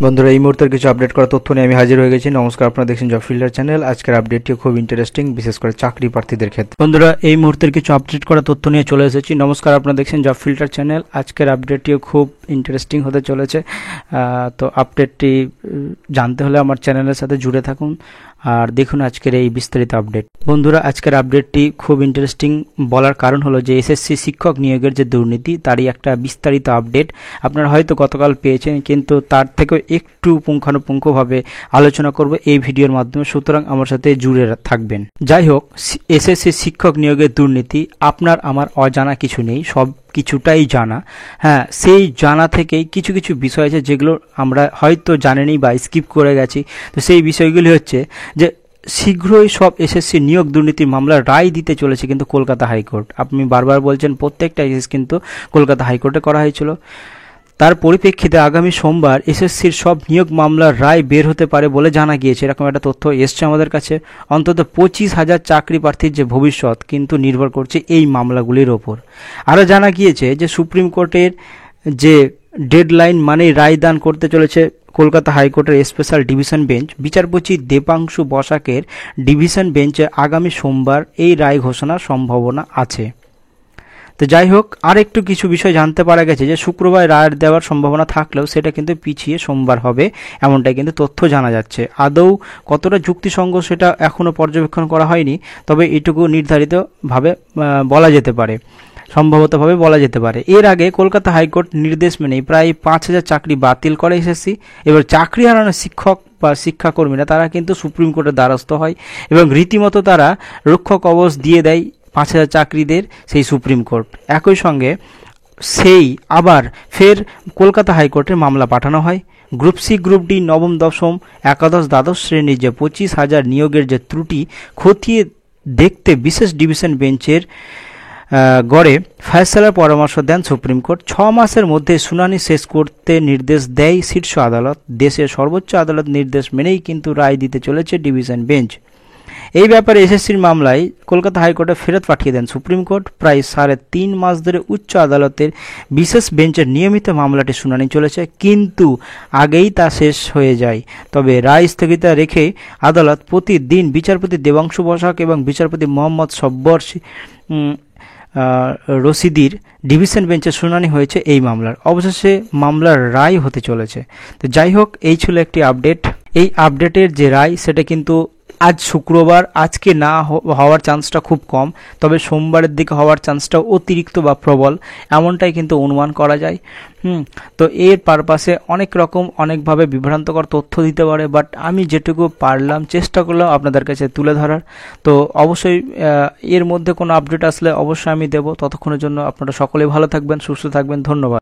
বন্ধুরা, এই মুহূর্তের কিছু আপডেট করা তথ্য নিয়ে আমি হাজির হয়ে গেছি। নমস্কার, আপনারা দেখছেন জব ফিল্টার চ্যানেল। আজকের আপডেটটি খুব ইন্টারেস্টিং, বিশেষ করে চাকরি প্রার্থীদের ক্ষেত্রে। বন্ধুরা, এই মুহূর্তের কিছু আপডেট করা তথ্য নিয়ে চলে এসেছি। নমস্কার, আপনারা দেখছেন জব ফিল্টার চ্যানেল। আজকের আপডেটটিও খুব ইন্টারেস্টিং হতে চলেছে। তো আপডেটটি জানতে হলে আমার চ্যানেলের সাথে জুড়ে থাকুন আর দেখুন আজকের এই বিস্তারিত আপডেট। বন্ধুরা, আজকের আপডেটটি খুব ইন্টারেস্টিং বলার কারণ হলো যে এসএসসি শিক্ষক নিয়োগের যে দুর্নীতি, তারই একটা বিস্তারিত আপডেট আপনারা হয়তো গতকাল পেয়েছেন, কিন্তু তার থেকেও একটু পুঙ্খানুপুঙ্খভাবে আলোচনা করব এই ভিডিওর মাধ্যমে। সুতরাং আমার সাথে জুড়ে থাকবেন। যাই হোক, এসএসসি শিক্ষক নিয়োগের দুর্নীতি আপনার আমার অজানা কিছু নেই, সব কিছুটাই জানা। হ্যাঁ, সেই জানা থেকেই কিছু কিছু বিষয় আছে যেগুলো আমরা হয়তো জানিনি বা স্কিপ করে গেছি। তো সেই বিষয়গুলি হচ্ছে যে শীঘ্রই সব এসএসসি নিয়োগ দুর্নীতির মামলার রায় দিতে চলেছে কিন্তু কলকাতা হাইকোর্ট। আপনি বারবার বলছেন প্রত্যেকটা কেস কিন্তু কলকাতা হাইকোর্টে করা হয়েছিল। তার পরিপ্রেক্ষিতে আগামী সোমবার এসএসসির সব নিয়োগ মামলার রায় বের হতে পারে বলে জানা গিয়েছে। এরকম একটা তথ্য এসছে আমাদের কাছে। অন্তত 25,000 চাকরি প্রার্থীর যে ভবিষ্যৎ কিন্তু নির্ভর করছে এই মামলাগুলির ওপর। আরও জানা গিয়েছে যে সুপ্রিম কোর্টের যে ডেডলাইন মানে রায় দান করতে চলেছে কলকাতা হাইকোর্টের স্পেশাল ডিভিশন বেঞ্চ, বিচারপতি দেবাংশু বসাকের ডিভিশন বেঞ্চে আগামী সোমবার এই রায় ঘোষণার সম্ভাবনা আছে। তো যাই হোক, আর একটু কিছু বিষয় জানতে পারা গেছে যে শুক্রবার রায় দেওয়ার সম্ভাবনা থাকলেও সেটা কিন্তু পিছিয়ে সোমবার হবে, এমনটাই কিন্তু তথ্য জানা যাচ্ছে। আদৌ কতটা যুক্তিসঙ্গত সেটা এখনও পর্যবেক্ষণ করা হয়নি, তবে এটুকু নির্ধারিতভাবে বলা যেতে পারে, সম্ভবতভাবে বলা যেতে পারে। এর আগে কলকাতা হাইকোর্ট নির্দেশ মেনে প্রায় 5,000 চাকরি বাতিল করে এসএসসি। এবার চাকরি হারানো শিক্ষক বা শিক্ষাকর্মীরা তারা কিন্তু সুপ্রিম কোর্টের দ্বারস্থ হয় এবং রীতিমতো তারা রক্ষা কবচ দিয়ে দেয় 5,000 চাকরিদের সেই সুপ্রিম কোর্ট। একই সঙ্গে সেই আবার ফের কলকাতা হাইকোর্টের মামলা পাঠানো হয়। গ্রুপ সি, গ্রুপ ডি, নবম, দশম, একাদশ, দ্বাদশ শ্রেণীর যে 25,000 নিয়োগের যে ত্রুটি খতিয়ে দেখতে বিশেষ ডিভিশন বেঞ্চের গড়ে ফয়সালার পরামর্শ দেন সুপ্রিম কোর্ট। 6 মাসের মধ্যে শুনানি শেষ করতে নির্দেশ দেয় শীর্ষ আদালত। দেশের সর্বোচ্চ আদালত নির্দেশ মেনেই কিন্তু রায় দিতে চলেছে ডিভিশন বেঞ্চ। এই ব্যাপারে এসএসসির মামলায় কলকাতা হাইকোর্টে ফেরত পাঠিয়ে দেন সুপ্রিম কোর্ট। প্রায় 3.5 মাস ধরে উচ্চ আদালতের বিশেষ বেঞ্চের নিয়মিত মামলাটি শুনানি চলেছে, কিন্তু আগেই তা শেষ হয়ে যায়। তবে রায় স্থগিত রেখে আদালত প্রতিদিন বিচারপতি দেবাংশু বসাক এবং বিচারপতি মোহাম্মদ সব্বর রশিদির ডিভিশন বেঞ্চে শুনানি হয়েছে এই মামলার। অবশেষে মামলার রায় হতে চলেছে। তো যাই হোক, এই ছিল একটি আপডেট। এই আপডেটের যে রায় সেটা কিন্তু আজ শুক্রবার, আজকে না হওয়ার চান্সটা খুব কম, তবে সোমবারের দিকে হওয়ার চান্সটা অতিরিক্ত বা প্রবল, এমনটাই কিন্তু অনুমান করা যায়। তো এর পারপাসে অনেক রকম অনেকভাবে বিভ্রান্তকর তথ্য দিতে পারে, বাট আমি যেটুকু পারলাম চেষ্টা করলাম আপনাদের কাছে তুলে ধরার। তো অবশ্যই এর মধ্যে কোনো আপডেট আসলে অবশ্যই আমি দেব। ততক্ষণের জন্য আপনারা সকলেই ভালো থাকবেন, সুস্থ থাকবেন। ধন্যবাদ।